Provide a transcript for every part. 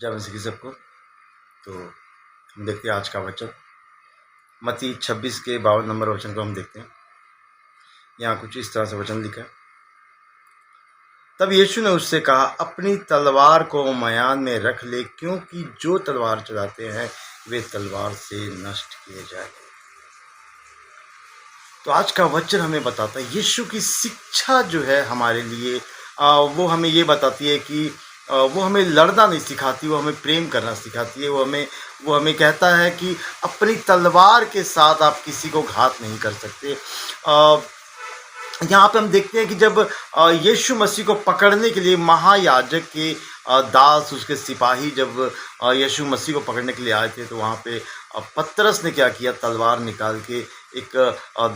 जय मसीह की सबको। तो हम देखते हैं आज का वचन मत्ती 26 के 52 नंबर वचन को हम देखते हैं। यहाँ कुछ इस तरह से वचन लिखा है। तब यीशु ने उससे कहा, अपनी तलवार को मयान में रख ले, क्योंकि जो तलवार चलाते हैं वे तलवार से नष्ट किए जाएंगे। तो आज का वचन हमें बताता है यीशु की शिक्षा जो है हमारे लिए वो हमें ये बताती है कि वो हमें लड़ना नहीं सिखाती, वो हमें प्रेम करना सिखाती है। वो हमें कहता है कि अपनी तलवार के साथ आप किसी को घात नहीं कर सकते। यहाँ पे हम देखते हैं कि जब यीशु मसीह को पकड़ने के लिए महायाजक के दास, उसके सिपाही जब यीशु मसीह को पकड़ने के लिए आए थे, तो वहाँ पे पतरस ने क्या किया, तलवार निकाल के एक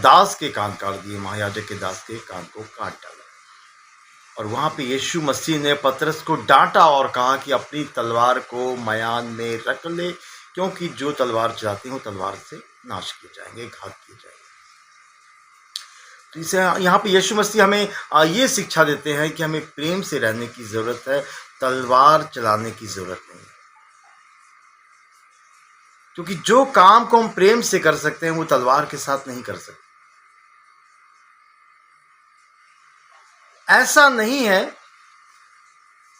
दास के कान काट दिए, महायाजक के दास के कान को काट डाला। और वहाँ पे यीशु मसीह ने पतरस को डांटा और कहा कि अपनी तलवार को मयान में रख ले, क्योंकि जो तलवार चलाते हैं तलवार से नाश किए जाएंगे, घात किए जाएंगे। तो इसे यहाँ पे यीशु मसीह हमें ये शिक्षा देते हैं कि हमें प्रेम से रहने की जरूरत है, तलवार चलाने की जरूरत नहीं है। क्योंकि जो काम को हम प्रेम से कर सकते हैं वो तलवार के साथ नहीं कर सकते। ऐसा नहीं है।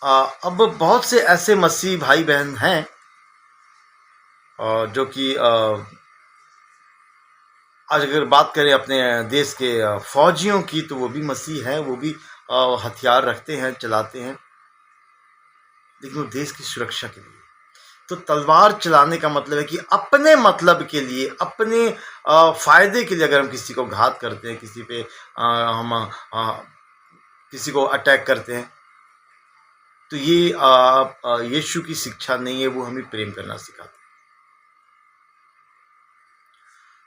अब बहुत से ऐसे मसीह भाई बहन हैं जो कि आज अगर बात करें अपने देश के फौजियों की, तो वो भी मसीह हैं, वो भी हथियार रखते हैं, चलाते हैं, लेकिन वो देश की सुरक्षा के लिए। तो तलवार चलाने का मतलब है कि अपने मतलब के लिए, अपने फायदे के लिए अगर हम किसी को घात करते हैं, किसी पे हम किसी को अटैक करते हैं, तो ये यीशु की शिक्षा नहीं है। वो हमें प्रेम करना सिखाते हैं।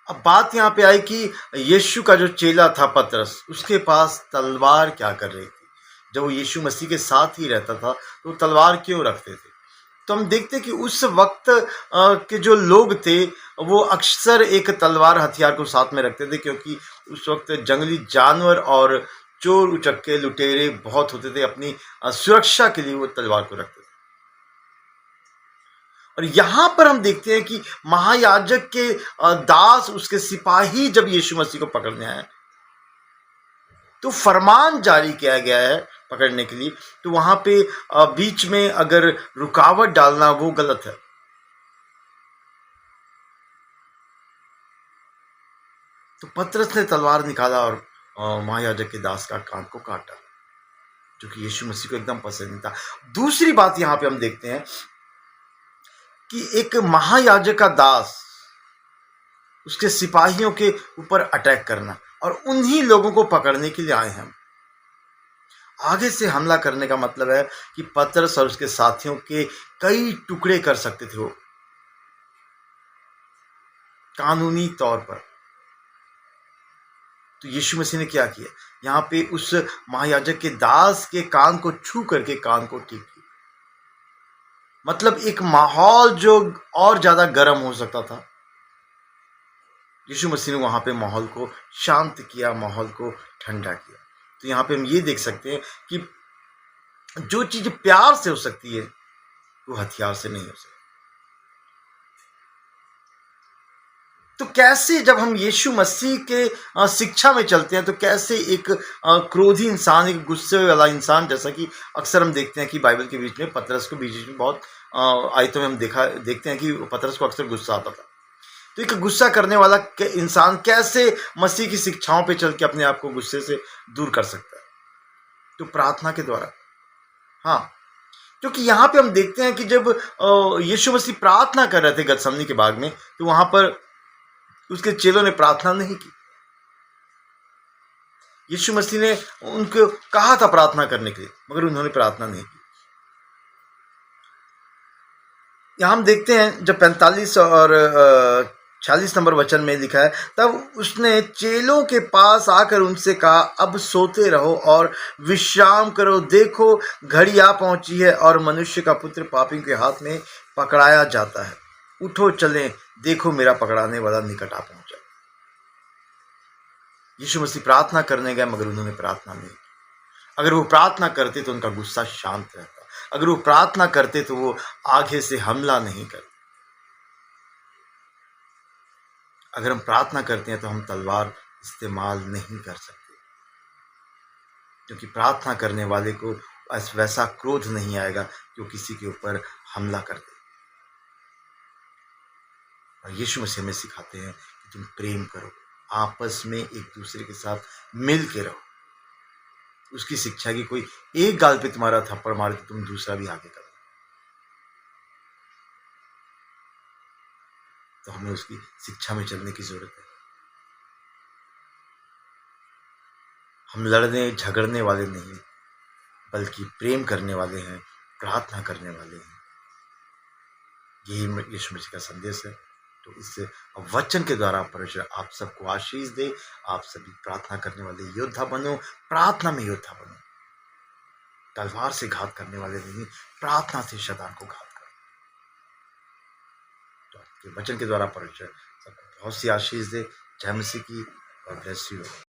अब बात यहाँ पे आई कि यीशु का जो चेला था पतरस, उसके पास तलवार क्या कर रही थी। जब वो यीशु मसीह के साथ ही रहता था तो तलवार क्यों रखते थे। तो हम देखते हैं कि उस वक्त के जो लोग थे वो अक्सर एक तलवार हथियार को साथ में रखते थे, क्योंकि उस वक्त जंगली जानवर और चोर उचक्के लुटेरे बहुत होते थे। अपनी सुरक्षा के लिए वो तलवार को रखते थे। और यहां पर हम देखते हैं कि महायाजक के दास, उसके सिपाही जब यीशु मसीह को पकड़ने आए तो फरमान जारी किया गया है पकड़ने के लिए। तो वहां पे बीच में अगर रुकावट डालना वो गलत है। तो पतरस ने तलवार निकाला और महायाजक के दास का कान को काटा, जो कि यीशु मसीह को एकदम पसंद नहीं था। दूसरी बात यहां पे हम देखते हैं कि एक महायाजक का दास, उसके सिपाहियों के ऊपर अटैक करना, और उन्हीं लोगों को पकड़ने के लिए आए हैं। आगे से हमला करने का मतलब है कि पतरस और उसके साथियों के कई टुकड़े कर सकते थे वो, कानूनी तौर पर। तो यीशु मसीह ने क्या किया, यहाँ पे उस महायाजक के दास के कान को छू करके कान को ठीक किया। मतलब एक माहौल जो और ज्यादा गर्म हो सकता था, यीशु मसीह ने वहां पे माहौल को शांत किया, माहौल को ठंडा किया। तो यहाँ पे हम ये देख सकते हैं कि जो चीज प्यार से हो सकती है वो हथियार से नहीं हो सकती। तो कैसे जब हम यीशु मसीह के शिक्षा में चलते हैं, तो कैसे एक क्रोधी इंसान, एक गुस्से वाला इंसान, जैसा कि अक्सर हम देखते हैं कि बाइबल के बीच में पतरस को बीच में बहुत आयतों में हम देखते हैं कि पतरस को अक्सर गुस्सा आता था। तो एक गुस्सा करने वाला इंसान कैसे मसीह की शिक्षाओं पे चल के अपने आप को गुस्से से दूर कर सकता है। तो प्रार्थना के द्वारा। हाँ, क्योंकि यहाँ पे हम देखते हैं कि जब यीशु मसीह प्रार्थना कर रहे थे गतसमनी के बाग में, तो वहां पर उसके चेलों ने प्रार्थना नहीं की। यीशु मसीह ने उनको कहा था प्रार्थना करने के लिए, मगर उन्होंने प्रार्थना नहीं की। यहां हम देखते हैं जब 45 और 46 नंबर वचन में लिखा है, तब उसने चेलों के पास आकर उनसे कहा, अब सोते रहो और विश्राम करो। देखो घड़ी आ पहुंची है और मनुष्य का पुत्र पापियों के हाथ में पकड़ाया जाता है। उठो चलें, देखो मेरा पकड़ाने वाला निकट आ पहुंचा। यीशु मसीह प्रार्थना करने गए, मगर उन्होंने प्रार्थना नहीं की। अगर वो प्रार्थना करते तो उनका गुस्सा शांत रहता, अगर वो प्रार्थना करते तो वो आगे से हमला नहीं करते। अगर हम प्रार्थना करते हैं तो हम तलवार इस्तेमाल नहीं कर सकते, क्योंकि प्रार्थना करने वाले को वैसा क्रोध नहीं आएगा कि वो किसी के ऊपर हमला कर दे। और यीशु मसीह हमें सिखाते हैं कि तुम प्रेम करो, आपस में एक दूसरे के साथ मिल के रहो। उसकी शिक्षा की कोई एक गाल पे तुम्हारा थप्पड़ मारे तो तुम दूसरा भी आगे करो। तो हमें उसकी शिक्षा में चलने की जरूरत है। हम लड़ने झगड़ने वाले नहीं, बल्कि प्रेम करने वाले हैं, प्रार्थना करने वाले हैं। यही यीशु मसीह का संदेश है। तो इस वचन के द्वारा परमेश्वर आप सबको आशीष दे। आप सभी प्रार्थना करने वाले योद्धा बनो, प्रार्थना में योद्धा बनो। तलवार से घात करने वाले नहीं, प्रार्थना से शैतान को घात करो। तो आपके वचन के द्वारा परमेश्वर सबको बहुत सी आशीष दे। जय मसीह की। God bless you.